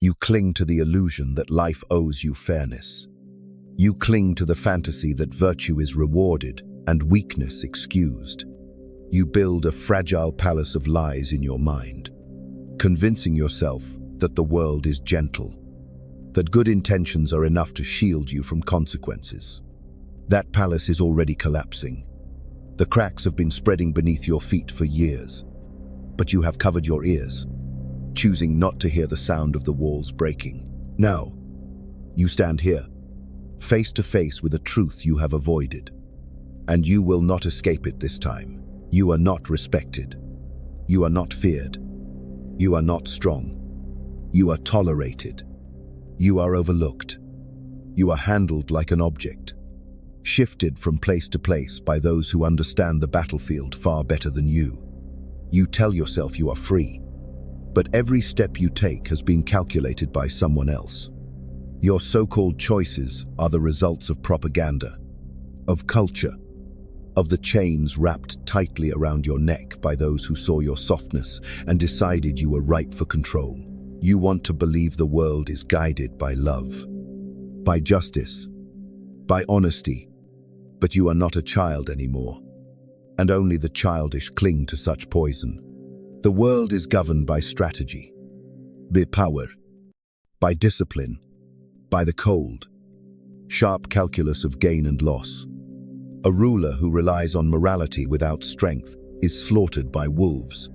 You cling to the illusion that life owes you fairness. You cling to the fantasy that virtue is rewarded and weakness excused. You build a fragile palace of lies in your mind, convincing yourself that the world is gentle, that good intentions are enough to shield you from consequences. That palace is already collapsing. The cracks have been spreading beneath your feet for years, but you have covered your ears, choosing not to hear the sound of the walls breaking. Now, you stand here, face to face with a truth you have avoided, and you will not escape it this time. You are not respected. You are not feared. You are not strong. You are tolerated. You are overlooked. You are handled like an object, shifted from place to place by those who understand the battlefield far better than you. You tell yourself you are free, but every step you take has been calculated by someone else. Your so-called choices are the results of propaganda, of culture, of the chains wrapped tightly around your neck by those who saw your softness and decided you were ripe for control. You want to believe the world is guided by love, by justice, by honesty, but you are not a child anymore, and only the childish cling to such poison. The world is governed by strategy, by power, by discipline, by the cold, sharp calculus of gain and loss. A ruler who relies on morality without strength is slaughtered by wolves.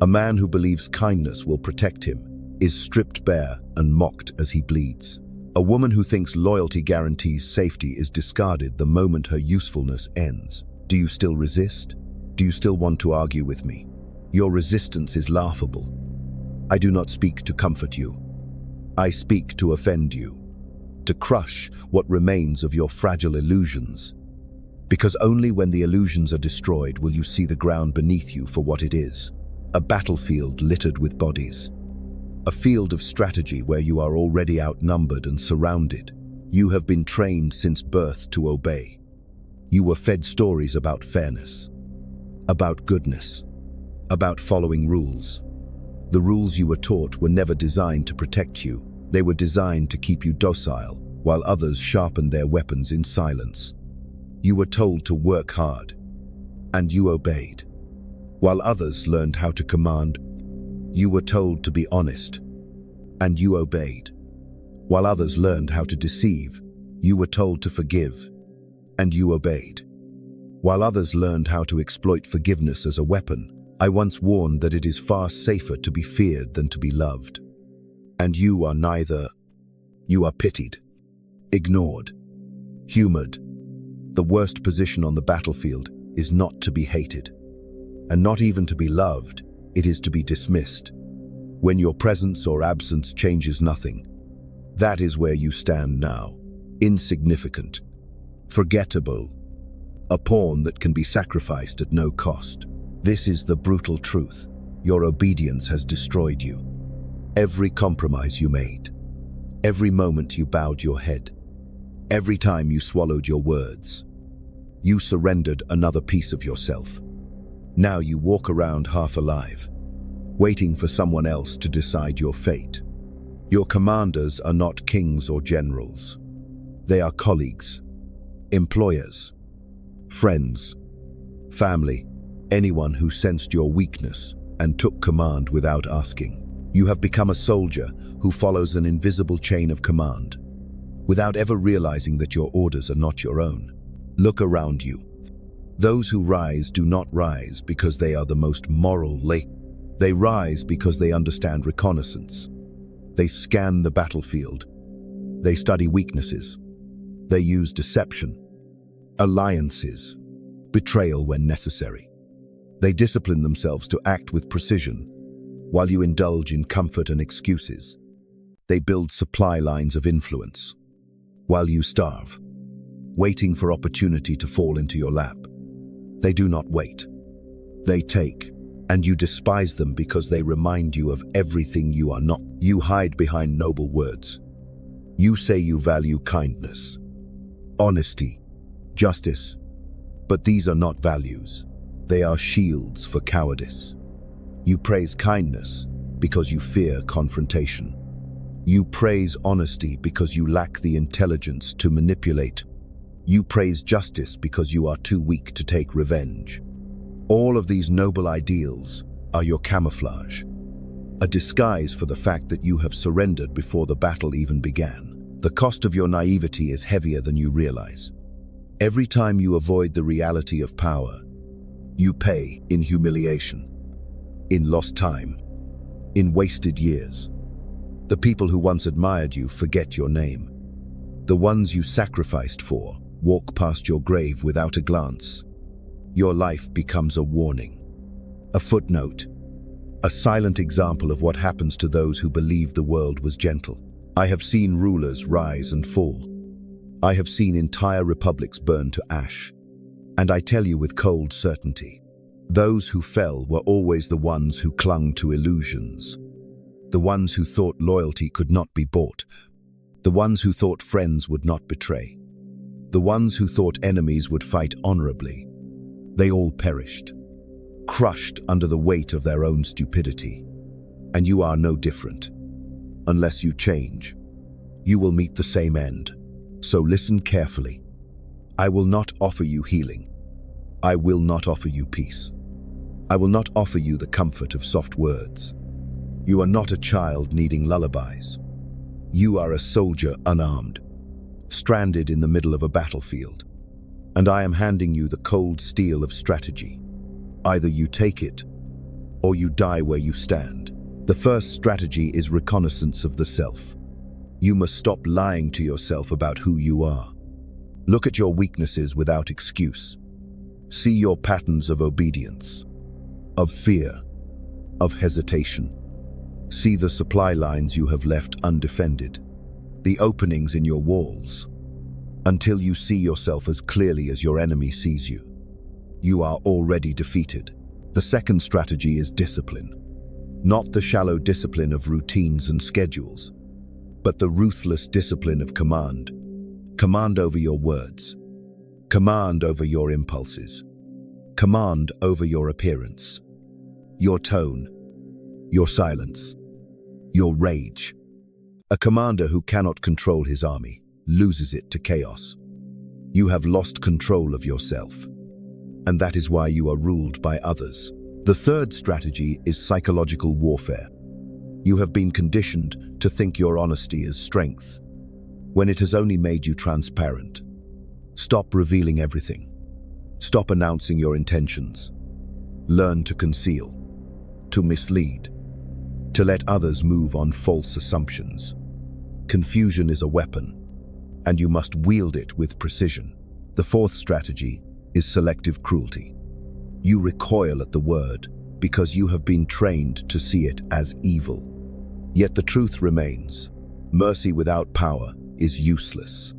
A man who believes kindness will protect him is stripped bare and mocked as he bleeds. A woman who thinks loyalty guarantees safety is discarded the moment her usefulness ends. Do you still resist? Do you still want to argue with me? Your resistance is laughable. I do not speak to comfort you. I speak to offend you, to crush what remains of your fragile illusions. Because only when the illusions are destroyed will you see the ground beneath you for what it is. A battlefield littered with bodies. A field of strategy where you are already outnumbered and surrounded. You have been trained since birth to obey. You were fed stories about fairness, about goodness, about following rules. The rules you were taught were never designed to protect you. They were designed to keep you docile, while others sharpened their weapons in silence. You were told to work hard, and you obeyed. While others learned how to command, you were told to be honest, and you obeyed. While others learned how to deceive, you were told to forgive, and you obeyed. While others learned how to exploit forgiveness as a weapon, I once warned that it is far safer to be feared than to be loved. And you are neither. You are pitied, ignored, humored. The worst position on the battlefield is not to be hated, and not even to be loved. It is to be dismissed. When your presence or absence changes nothing, that is where you stand now, insignificant, forgettable, a pawn that can be sacrificed at no cost. This is the brutal truth. Your obedience has destroyed you. Every compromise you made, every moment you bowed your head, every time you swallowed your words, you surrendered another piece of yourself. Now you walk around half alive, waiting for someone else to decide your fate. Your commanders are not kings or generals. They are colleagues, employers, friends, family, anyone who sensed your weakness and took command without asking. You have become a soldier who follows an invisible chain of command, without ever realizing that your orders are not your own. Look around you. Those who rise do not rise because they are the most moral. They rise because they understand reconnaissance. They scan the battlefield. They study weaknesses. They use deception, alliances, betrayal when necessary. They discipline themselves to act with precision, while you indulge in comfort and excuses. They build supply lines of influence, while you starve, waiting for opportunity to fall into your lap. They do not wait. They take, and you despise them because they remind you of everything you are not. You hide behind noble words. You say you value kindness, honesty, justice, but these are not values. They are shields for cowardice. You praise kindness because you fear confrontation. You praise honesty because you lack the intelligence to manipulate. You praise justice because you are too weak to take revenge. All of these noble ideals are your camouflage, a disguise for the fact that you have surrendered before the battle even began. The cost of your naivety is heavier than you realize. Every time you avoid the reality of power, you pay in humiliation, in lost time, in wasted years. The people who once admired you forget your name. The ones you sacrificed for walk past your grave without a glance. Your life becomes a warning, a footnote, a silent example of what happens to those who believe the world was gentle. I have seen rulers rise and fall. I have seen entire republics burn to ash. And I tell you with cold certainty, those who fell were always the ones who clung to illusions. The ones who thought loyalty could not be bought. The ones who thought friends would not betray. The ones who thought enemies would fight honorably. They all perished, crushed under the weight of their own stupidity. And you are no different. Unless you change, you will meet the same end. So listen carefully. I will not offer you healing. I will not offer you peace. I will not offer you the comfort of soft words. You are not a child needing lullabies. You are a soldier unarmed, stranded in the middle of a battlefield. And I am handing you the cold steel of strategy. Either you take it, or you die where you stand. The first strategy is reconnaissance of the self. You must stop lying to yourself about who you are. Look at your weaknesses without excuse. See your patterns of obedience, of fear, of hesitation. See the supply lines you have left undefended, the openings in your walls, until you see yourself as clearly as your enemy sees you. You are already defeated. The second strategy is discipline. Not the shallow discipline of routines and schedules, but the ruthless discipline of command. Command over your words. Command over your impulses. Command over your appearance. Your tone. Your silence. Your rage. A commander who cannot control his army loses it to chaos. You have lost control of yourself, and that is why you are ruled by others. The third strategy is psychological warfare. You have been conditioned to think your honesty is strength, when it has only made you transparent. Stop revealing everything. Stop announcing your intentions. Learn to conceal, to mislead, to let others move on false assumptions. Confusion is a weapon, and you must wield it with precision. The fourth strategy is selective cruelty. You recoil at the word because you have been trained to see it as evil. Yet the truth remains. Mercy without power is useless.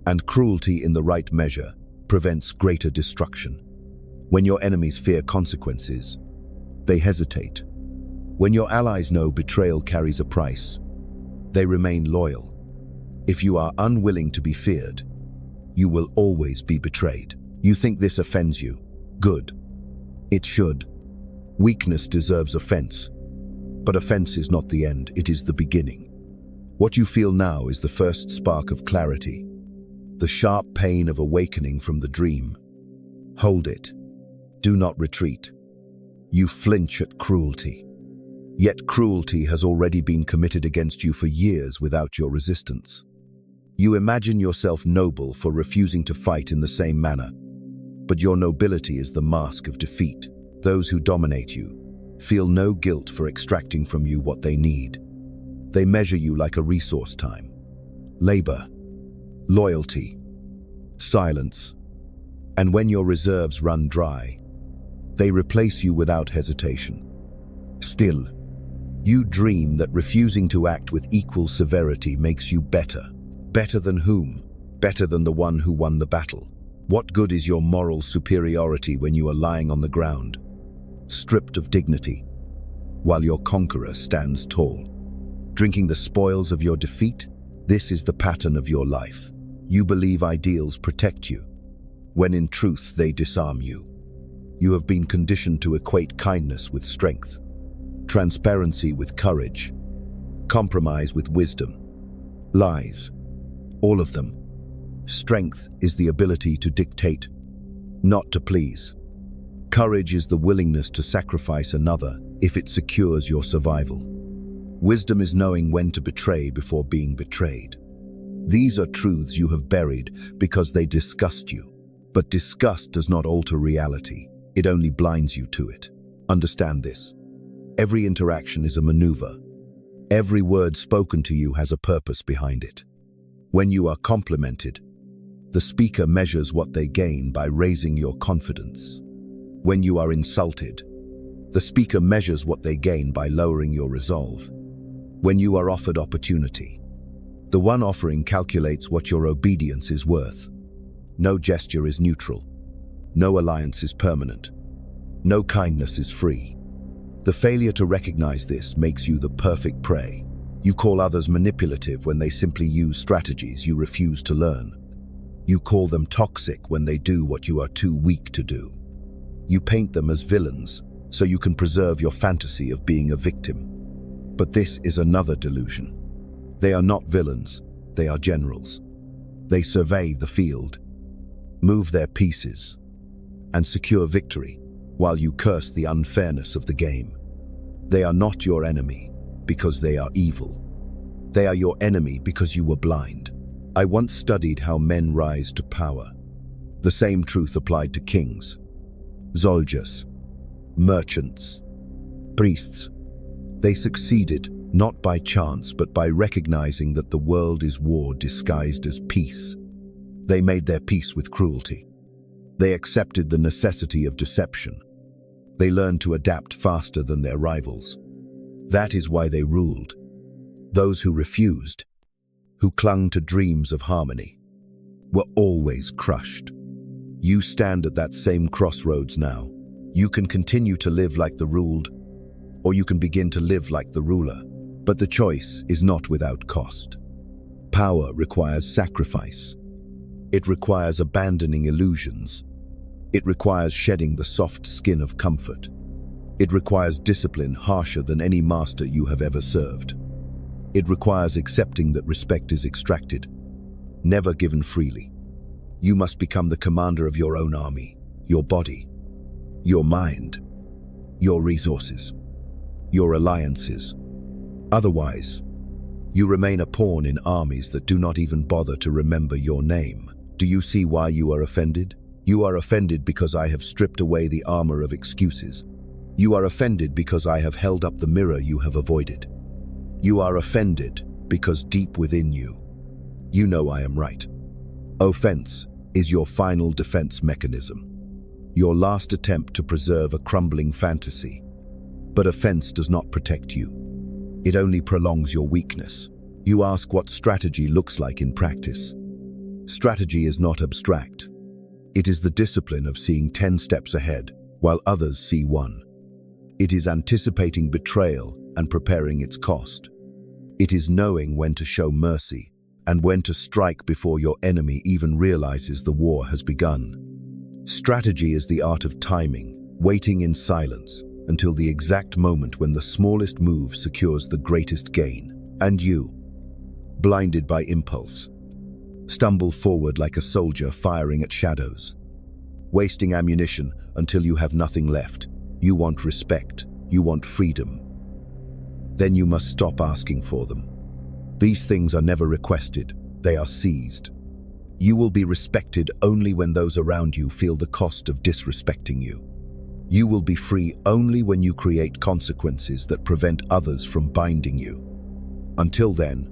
And cruelty in the right measure prevents greater destruction. When your enemies fear consequences, they hesitate. When your allies know betrayal carries a price, they remain loyal. If you are unwilling to be feared, you will always be betrayed. You think this offends you? Good. It should. Weakness deserves offense. But offense is not the end, it is the beginning. What you feel now is the first spark of clarity, the sharp pain of awakening from the dream. Hold it. Do not retreat. You flinch at cruelty. Yet cruelty has already been committed against you for years without your resistance. You imagine yourself noble for refusing to fight in the same manner. But your nobility is the mask of defeat. Those who dominate you feel no guilt for extracting from you what they need. They measure you like a resource: time, labor, loyalty, silence. And when your reserves run dry, they replace you without hesitation. Still, you dream that refusing to act with equal severity makes you better. Better than whom? Better than the one who won the battle. What good is your moral superiority when you are lying on the ground, stripped of dignity, while your conqueror stands tall, drinking the spoils of your defeat? This is the pattern of your life. You believe ideals protect you, when in truth they disarm you. You have been conditioned to equate kindness with strength, transparency with courage, Compromise with wisdom. Lies. All of them. Strength is the ability to dictate, not to please. Courage is the willingness to sacrifice another if it secures your survival. Wisdom is knowing when to betray before being betrayed. These are truths you have buried because they disgust you. But disgust does not alter reality. It only blinds you to it. Understand this. Every interaction is a maneuver. Every word spoken to you has a purpose behind it. When you are complimented, the speaker measures what they gain by raising your confidence. When you are insulted, the speaker measures what they gain by lowering your resolve. When you are offered opportunity, the one offering calculates what your obedience is worth. No gesture is neutral. No alliance is permanent. No kindness is free. The failure to recognize this makes you the perfect prey. You call others manipulative when they simply use strategies you refuse to learn. You call them toxic when they do what you are too weak to do. You paint them as villains so you can preserve your fantasy of being a victim. But this is another delusion. They are not villains, they are generals. They survey the field, move their pieces, and secure victory while you curse the unfairness of the game. They are not your enemy because they are evil. They are your enemy because you were blind. I once studied how men rise to power. The same truth applied to kings, soldiers, merchants, priests. They succeeded not by chance but by recognizing that the world is war disguised as peace. They made their peace with cruelty. They accepted the necessity of deception. They learned to adapt faster than their rivals. That is why they ruled. Those who refused, who clung to dreams of harmony, were always crushed. You stand at that same crossroads now. You can continue to live like the ruled, or you can begin to live like the ruler. But the choice is not without cost. Power requires sacrifice. It requires abandoning illusions. It requires shedding the soft skin of comfort. It requires discipline harsher than any master you have ever served. It requires accepting that respect is extracted, never given freely. You must become the commander of your own army, your body, your mind, your resources, your alliances. Otherwise, you remain a pawn in armies that do not even bother to remember your name. Do you see why you are offended? You are offended because I have stripped away the armor of excuses. You are offended because I have held up the mirror you have avoided. You are offended because deep within you, you know I am right. Offense is your final defense mechanism, your last attempt to preserve a crumbling fantasy. But offense does not protect you. It only prolongs your weakness. You ask what strategy looks like in practice. Strategy is not abstract. It is the discipline of seeing 10 steps ahead while others see one. It is anticipating betrayal and preparing its cost. It is knowing when to show mercy and when to strike before your enemy even realizes the war has begun. Strategy is the art of timing, waiting in silence until the exact moment when the smallest move secures the greatest gain. And you, blinded by impulse, stumble forward like a soldier firing at shadows, wasting ammunition until you have nothing left. You want respect, you want freedom. Then you must stop asking for them. These things are never requested, they are seized. You will be respected only when those around you feel the cost of disrespecting you. You will be free only when you create consequences that prevent others from binding you. Until then,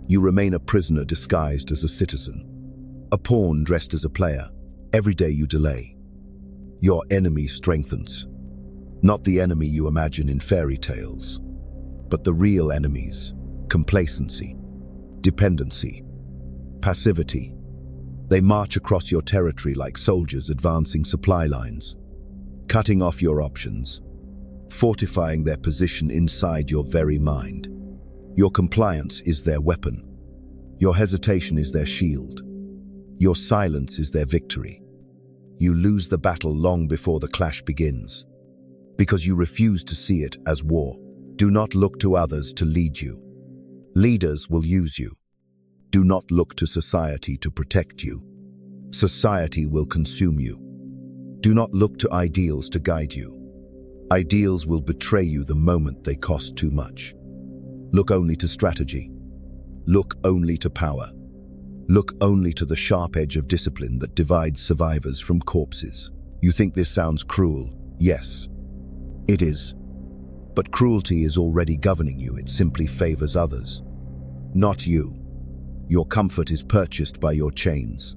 you remain a prisoner disguised as a citizen, a pawn dressed as a player. Every day you delay, your enemy strengthens. Not the enemy you imagine in fairy tales, but the real enemies: complacency, dependency, passivity. They march across your territory like soldiers advancing supply lines, cutting off your options, fortifying their position inside your very mind. Your compliance is their weapon. Your hesitation is their shield. Your silence is their victory. You lose the battle long before the clash begins, because you refuse to see it as war. Do not look to others to lead you. Leaders will use you. Do not look to society to protect you. Society will consume you. Do not look to ideals to guide you. Ideals will betray you the moment they cost too much. Look only to strategy. Look only to power. Look only to the sharp edge of discipline that divides survivors from corpses. You think this sounds cruel? Yes, it is. But cruelty is already governing you. It simply favors others, not you. Your comfort is purchased by your chains.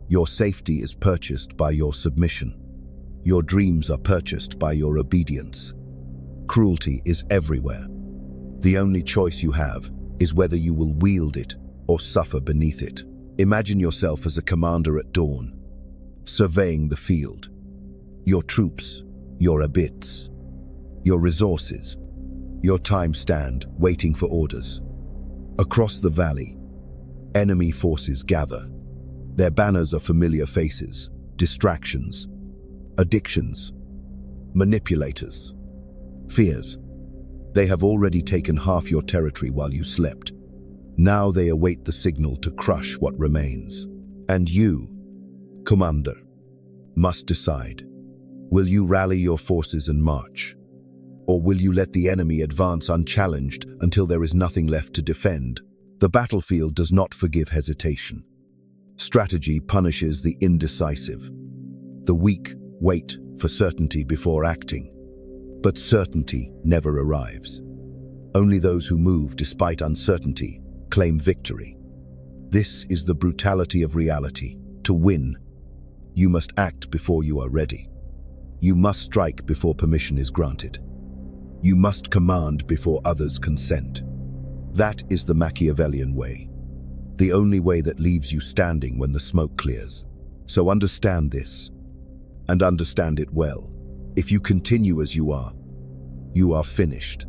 Your safety is purchased by your submission. Your dreams are purchased by your obedience. Cruelty is everywhere. The only choice you have is whether you will wield it or suffer beneath it. Imagine yourself as a commander at dawn, surveying the field. Your troops, your abits, your resources, your time stand waiting for orders. Across the valley, enemy forces gather. Their banners are familiar faces, distractions, addictions, manipulators, fears. They have already taken half your territory while you slept. Now they await the signal to crush what remains. And you, commander, must decide. Will you rally your forces and march? Or will you let the enemy advance unchallenged until there is nothing left to defend? The battlefield does not forgive hesitation. Strategy punishes the indecisive. The weak wait for certainty before acting. But certainty never arrives. Only those who move despite uncertainty claim victory. This is the brutality of reality. To win, you must act before you are ready. You must strike before permission is granted. You must command before others consent. That is the Machiavellian way. The only way that leaves you standing when the smoke clears. So understand this, and understand it well. If you continue as you are finished.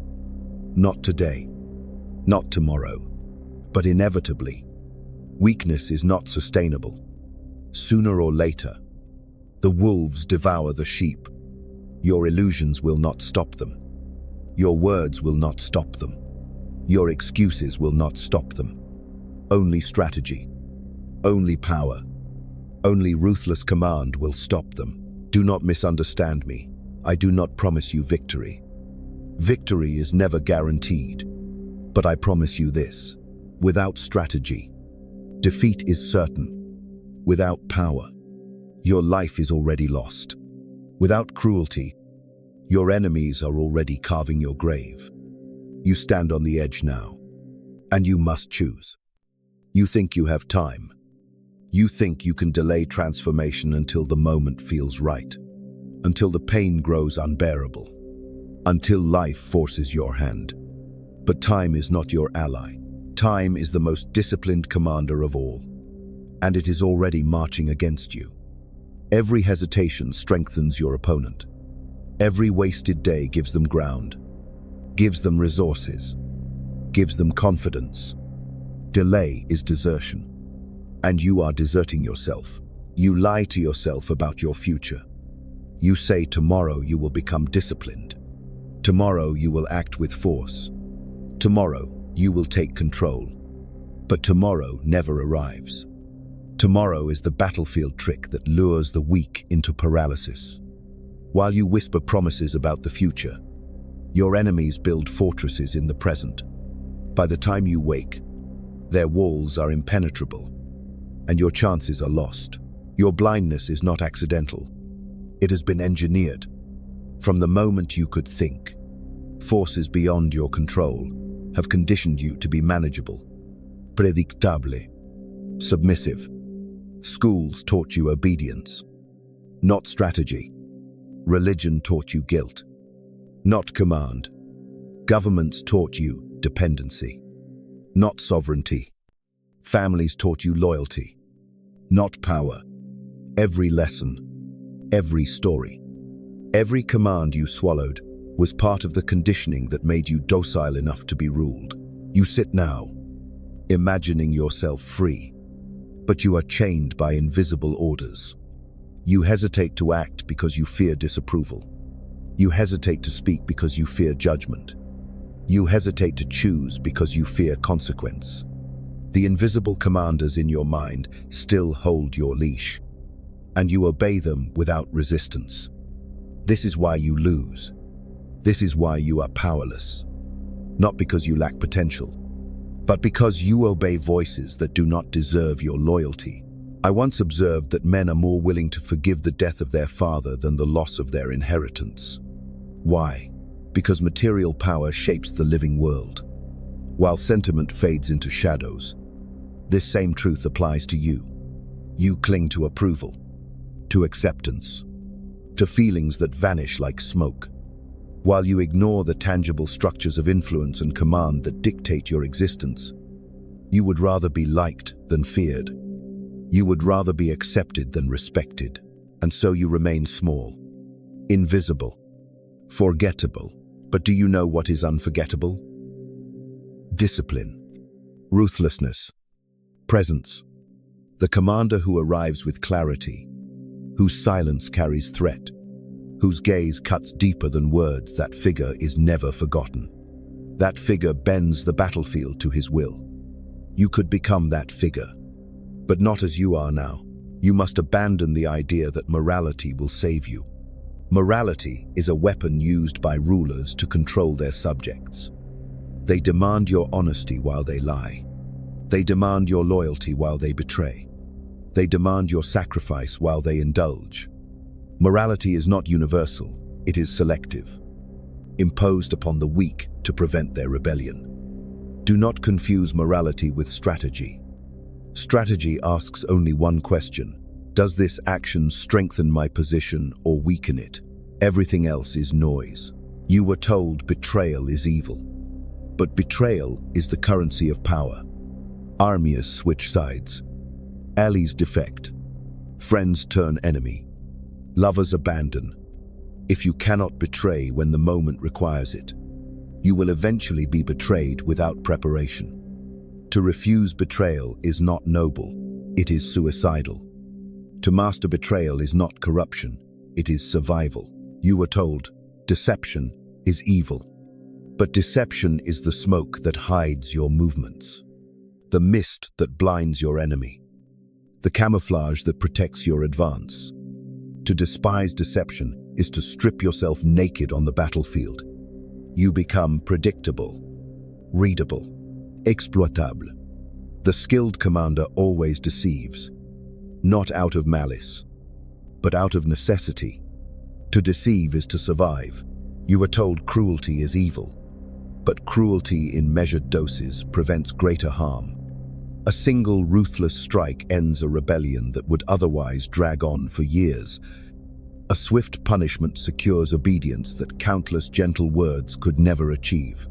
Not today, not tomorrow, but inevitably. Weakness is not sustainable. Sooner or later, the wolves devour the sheep. Your illusions will not stop them. Your words will not stop them. Your excuses will not stop them. Only strategy, only power, only ruthless command will stop them. Do not misunderstand me. I do not promise you victory. Victory is never guaranteed. But I promise you this: without strategy, defeat is certain. Without power, your life is already lost. Without cruelty, your enemies are already carving your grave. You stand on the edge now, and you must choose. You think you have time. You think you can delay transformation until the moment feels right, until the pain grows unbearable, until life forces your hand. But time is not your ally. Time is the most disciplined commander of all, and it is already marching against you. Every hesitation strengthens your opponent. Every wasted day gives them ground, gives them resources, gives them confidence. Delay is desertion, and you are deserting yourself. You lie to yourself about your future. You say tomorrow you will become disciplined. Tomorrow you will act with force. Tomorrow you will take control. But tomorrow never arrives. Tomorrow is the battlefield trick that lures the weak into paralysis. While you whisper promises about the future, your enemies build fortresses in the present. By the time you wake, their walls are impenetrable, and your chances are lost. Your blindness is not accidental. It has been engineered. From the moment you could think, forces beyond your control have conditioned you to be manageable, predictable, submissive. Schools taught you obedience, not strategy. Religion taught you guilt, not command. Governments taught you dependency, not sovereignty. Families taught you loyalty, not power. Every lesson, every story, every command you swallowed was part of the conditioning that made you docile enough to be ruled. You sit now, imagining yourself free, but you are chained by invisible orders. You hesitate to act because you fear disapproval. You hesitate to speak because you fear judgment. You hesitate to choose because you fear consequence. The invisible commanders in your mind still hold your leash, and you obey them without resistance. This is why you lose. This is why you are powerless. Not because you lack potential, but because you obey voices that do not deserve your loyalty. I once observed that men are more willing to forgive the death of their father than the loss of their inheritance. Why? Because material power shapes the living world, while sentiment fades into shadows. This same truth applies to you. You cling to approval, to acceptance, to feelings that vanish like smoke, while you ignore the tangible structures of influence and command that dictate your existence. You would rather be liked than feared. You would rather be accepted than respected, and so you remain small, invisible, forgettable. But do you know what is unforgettable? Discipline, ruthlessness, presence. The commander who arrives with clarity, whose silence carries threat, whose gaze cuts deeper than words, that figure is never forgotten. That figure bends the battlefield to his will. You could become that figure, but not as you are now. You must abandon the idea that morality will save you. Morality is a weapon used by rulers to control their subjects. They demand your honesty while they lie. They demand your loyalty while they betray. They demand your sacrifice while they indulge. Morality is not universal, it is selective, imposed upon the weak to prevent their rebellion. Do not confuse morality with strategy. Strategy asks only one question: does this action strengthen my position or weaken it? Everything else is noise. You were told betrayal is evil, but betrayal is the currency of power. Armies switch sides. Allies defect. Friends turn enemy. Lovers abandon. If you cannot betray when the moment requires it, you will eventually be betrayed without preparation. To refuse betrayal is not noble, it is suicidal. To master betrayal is not corruption, it is survival. You were told, deception is evil. But deception is the smoke that hides your movements, the mist that blinds your enemy, the camouflage that protects your advance. To despise deception is to strip yourself naked on the battlefield. You become predictable, readable, exploitable. The skilled commander always deceives, not out of malice, but out of necessity. To deceive is to survive. You were told cruelty is evil, but cruelty in measured doses prevents greater harm. A single ruthless strike ends a rebellion that would otherwise drag on for years. A swift punishment secures obedience that countless gentle words could never achieve.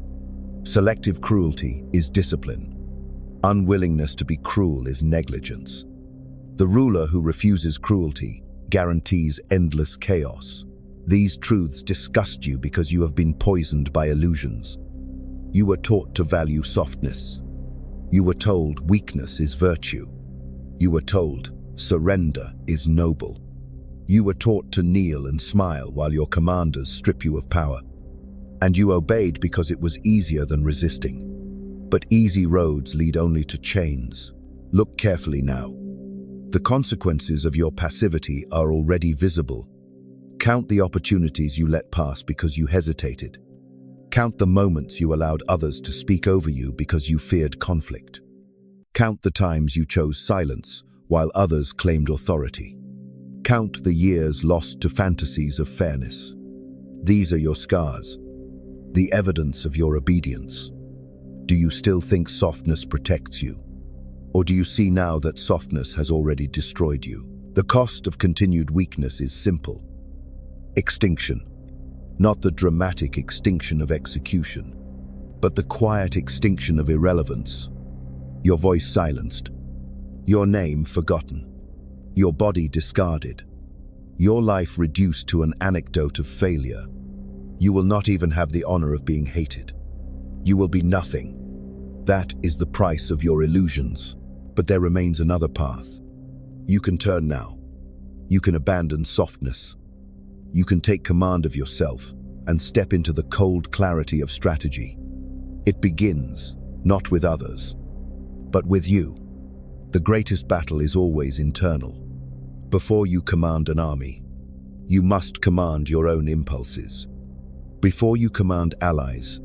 Selective cruelty is discipline. Unwillingness to be cruel is negligence. The ruler who refuses cruelty guarantees endless chaos. These truths disgust you because you have been poisoned by illusions. You were taught to value softness. You were told weakness is virtue. You were told surrender is noble. You were taught to kneel and smile while your commanders strip you of power. And you obeyed because it was easier than resisting. But easy roads lead only to chains. Look carefully now. The consequences of your passivity are already visible. Count the opportunities you let pass because you hesitated. Count the moments you allowed others to speak over you because you feared conflict. Count the times you chose silence while others claimed authority. Count the years lost to fantasies of fairness. These are your scars, the evidence of your obedience. Do you still think softness protects you? Or do you see now that softness has already destroyed you? The cost of continued weakness is simple. Extinction. Not the dramatic extinction of execution, but the quiet extinction of irrelevance. Your voice silenced. Your name forgotten. Your body discarded. Your life reduced to an anecdote of failure. You will not even have the honor of being hated. You will be nothing. That is the price of your illusions. But there remains another path. You can turn now. You can abandon softness. You can take command of yourself and step into the cold clarity of strategy. It begins, not with others, but with you. The greatest battle is always internal. Before you command an army, you must command your own impulses. Before you command allies,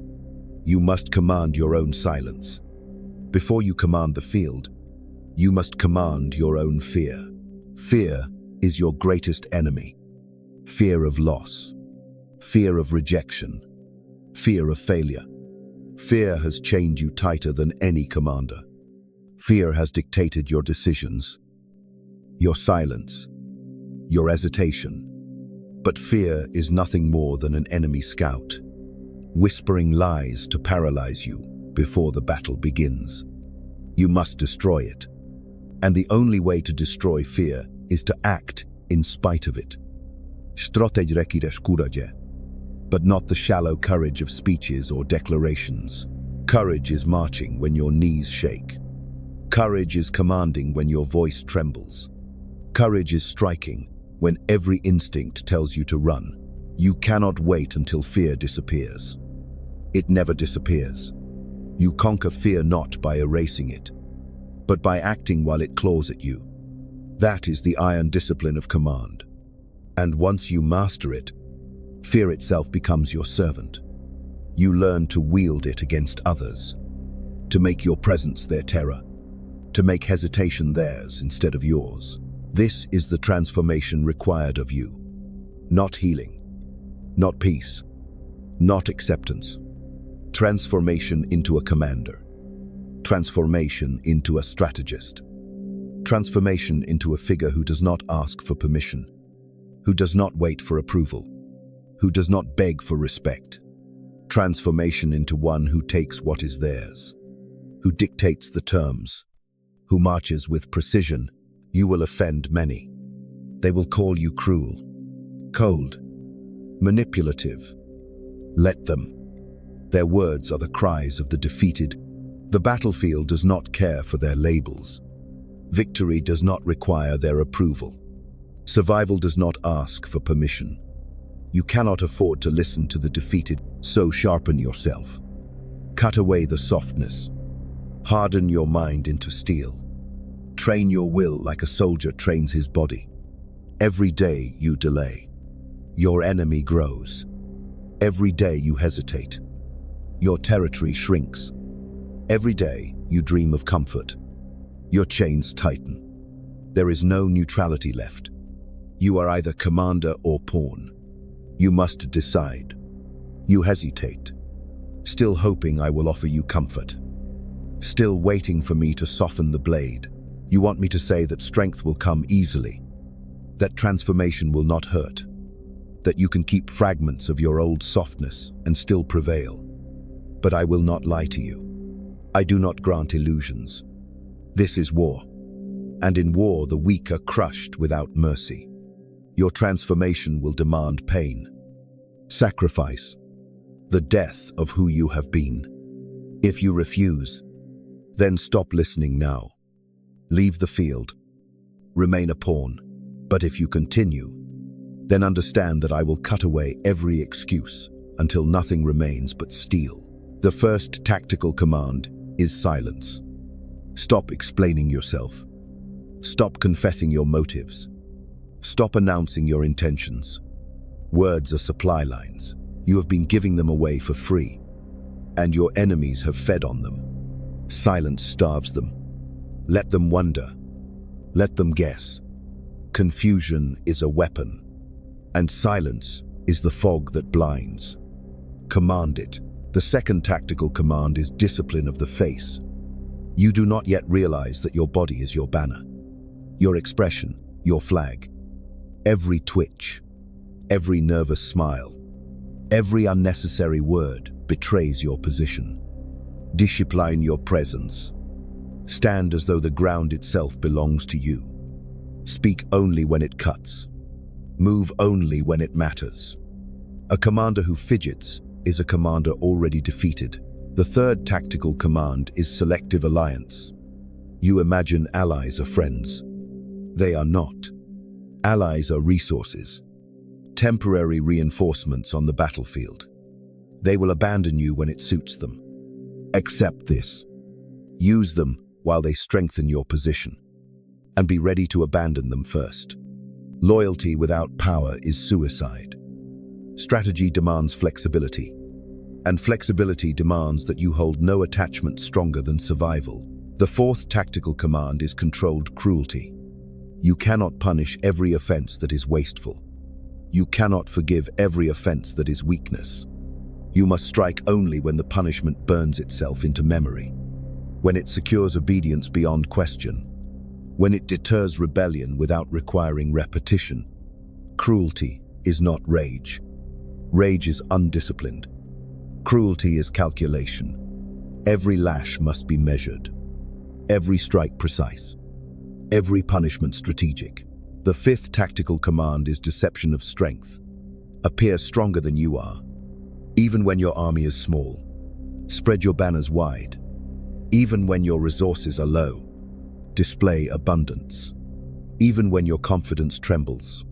you must command your own silence. Before you command the field, you must command your own fear. Fear is your greatest enemy. Fear of loss, fear of rejection, fear of failure. Fear has chained you tighter than any commander. Fear has dictated your decisions, your silence, your hesitation. But fear is nothing more than an enemy scout, whispering lies to paralyze you before the battle begins. You must destroy it. And the only way to destroy fear is to act in spite of it. But not the shallow courage of speeches or declarations. Courage is marching when your knees shake. Courage is commanding when your voice trembles. Courage is striking when every instinct tells you to run. You cannot wait until fear disappears. It never disappears. You conquer fear not by erasing it, but by acting while it claws at you. That is the iron discipline of command. And once you master it, fear itself becomes your servant. You learn to wield it against others, to make your presence their terror, to make hesitation theirs instead of yours. This is the transformation required of you. Not healing, not peace, not acceptance. Transformation into a commander. Transformation into a strategist. Transformation into a figure who does not ask for permission, who does not wait for approval, who does not beg for respect. Transformation into one who takes what is theirs, who dictates the terms, who marches with precision. You will offend many. They will call you cruel, cold, manipulative. Let them. Their words are the cries of the defeated. The battlefield does not care for their labels. Victory does not require their approval. Survival does not ask for permission. You cannot afford to listen to the defeated, so sharpen yourself. Cut away the softness. Harden your mind into steel. Train your will like a soldier trains his body. Every day you delay, your enemy grows. Every day you hesitate, your territory shrinks. Every day you dream of comfort, your chains tighten. There is no neutrality left. You are either commander or pawn. You must decide. You hesitate, still hoping I will offer you comfort, still waiting for me to soften the blade. You want me to say that strength will come easily, that transformation will not hurt, that you can keep fragments of your old softness and still prevail. But I will not lie to you. I do not grant illusions. This is war, and in war the weak are crushed without mercy. Your transformation will demand pain, sacrifice, the death of who you have been. If you refuse, then stop listening now. Leave the field. Remain a pawn. But if you continue, then understand that I will cut away every excuse until nothing remains but steel. The first tactical command is silence. Stop explaining yourself. Stop confessing your motives. Stop announcing your intentions. Words are supply lines. You have been giving them away for free, and your enemies have fed on them. Silence starves them. Let them wonder. Let them guess. Confusion is a weapon, and silence is the fog that blinds. Command it. The second tactical command is discipline of the face. You do not yet realize that your body is your banner, your expression, your flag. Every twitch, every nervous smile, every unnecessary word betrays your position. Discipline your presence. Stand as though the ground itself belongs to you. Speak only when it cuts. Move only when it matters. A commander who fidgets is a commander already defeated. The third tactical command is selective alliance. You imagine allies are friends. They are not. Allies are resources, temporary reinforcements on the battlefield. They will abandon you when it suits them. Accept this. Use them while they strengthen your position, and be ready to abandon them first. Loyalty without power is suicide. Strategy demands flexibility, and flexibility demands that you hold no attachment stronger than survival. The fourth tactical command is controlled cruelty. You cannot punish every offense that is wasteful. You cannot forgive every offense that is weakness. You must strike only when the punishment burns itself into memory, when it secures obedience beyond question, when it deters rebellion without requiring repetition. Cruelty is not rage. Rage is undisciplined. Cruelty is calculation. Every lash must be measured, every strike precise, every punishment strategic. The fifth tactical command is deception of strength. Appear stronger than you are, even when your army is small. Spread your banners wide, even when your resources are low. Display abundance, even when your confidence trembles.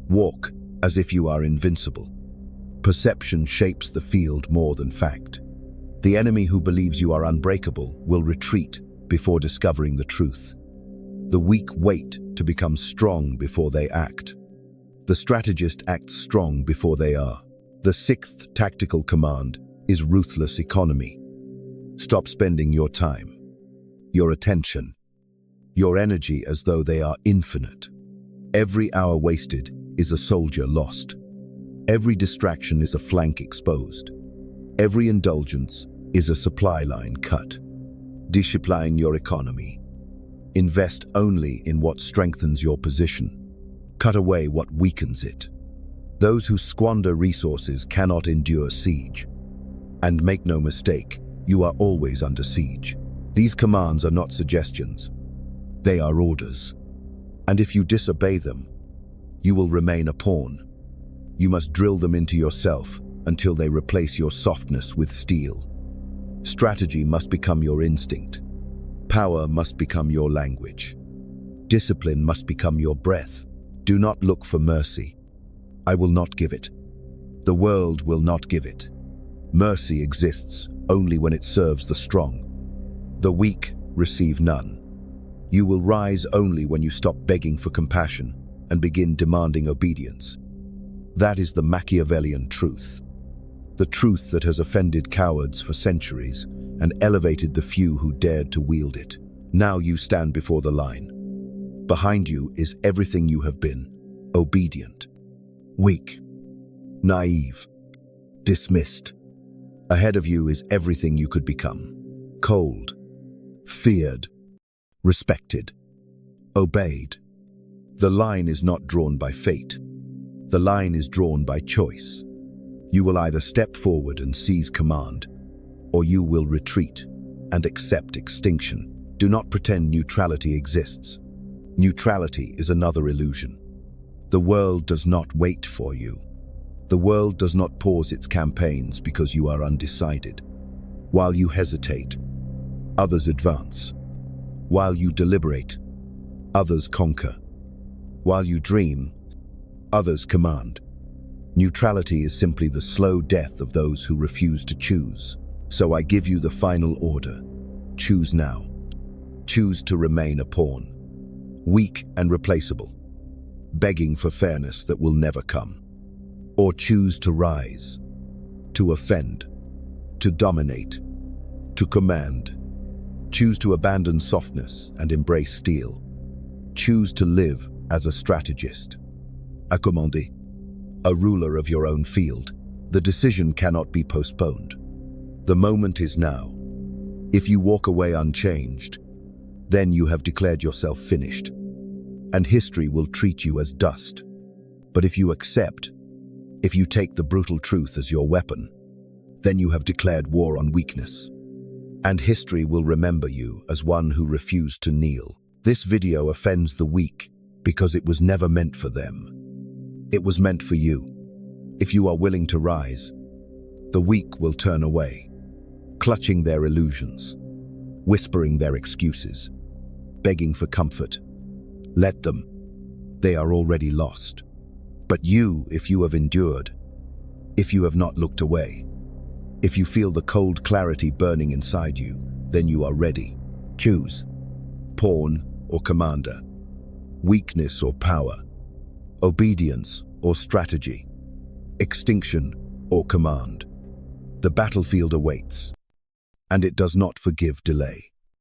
Walk as if you are invincible. Perception shapes the field more than fact. The enemy who believes you are unbreakable will retreat before discovering the truth. The weak wait to become strong before they act. The strategist acts strong before they are. The sixth tactical command is ruthless economy. Stop spending your time, your attention, your energy as though they are infinite. Every hour wasted is a soldier lost. Every distraction is a flank exposed. Every indulgence is a supply line cut. Discipline your economy. Invest only in what strengthens your position. Cut away what weakens it. Those who squander resources cannot endure siege. And make no mistake, you are always under siege. These commands are not suggestions. They are orders. And if you disobey them, you will remain a pawn. You must drill them into yourself until they replace your softness with steel. Strategy must become your instinct. Power must become your language. Discipline must become your breath. Do not look for mercy. I will not give it. The world will not give it. Mercy exists only when it serves the strong. The weak receive none. You will rise only when you stop begging for compassion and begin demanding obedience. That is the Machiavellian truth. The truth that has offended cowards for centuries and elevated the few who dared to wield it. Now you stand before the line. Behind you is everything you have been: obedient, weak, naive, dismissed. Ahead of you is everything you could become: cold, feared, respected, obeyed. The line is not drawn by fate. The line is drawn by choice. You will either step forward and seize command, or you will retreat and accept extinction. Do not pretend neutrality exists. Neutrality is another illusion. The world does not wait for you. The world does not pause its campaigns because you are undecided. While you hesitate, others advance. While you deliberate, others conquer. While you dream, others command. Neutrality is simply the slow death of those who refuse to choose. So I give you the final order. Choose now. Choose to remain a pawn, weak and replaceable, begging for fairness that will never come. Or choose to rise, to offend, to dominate, to command. Choose to abandon softness and embrace steel. Choose to live as a strategist, a commandant, a ruler of your own field. The decision cannot be postponed. The moment is now. If you walk away unchanged, then you have declared yourself finished, and history will treat you as dust. But if you accept, if you take the brutal truth as your weapon, then you have declared war on weakness, and history will remember you as one who refused to kneel. This video offends the weak because it was never meant for them. It was meant for you. If you are willing to rise, the weak will turn away, clutching their illusions, whispering their excuses, begging for comfort. Let them. They are already lost. But you, if you have endured, if you have not looked away, If you feel the cold clarity burning inside you, then you are ready. Choose. Pawn or commander. Weakness or power. Obedience or strategy. Extinction or command. The battlefield awaits, and it does not forgive delay.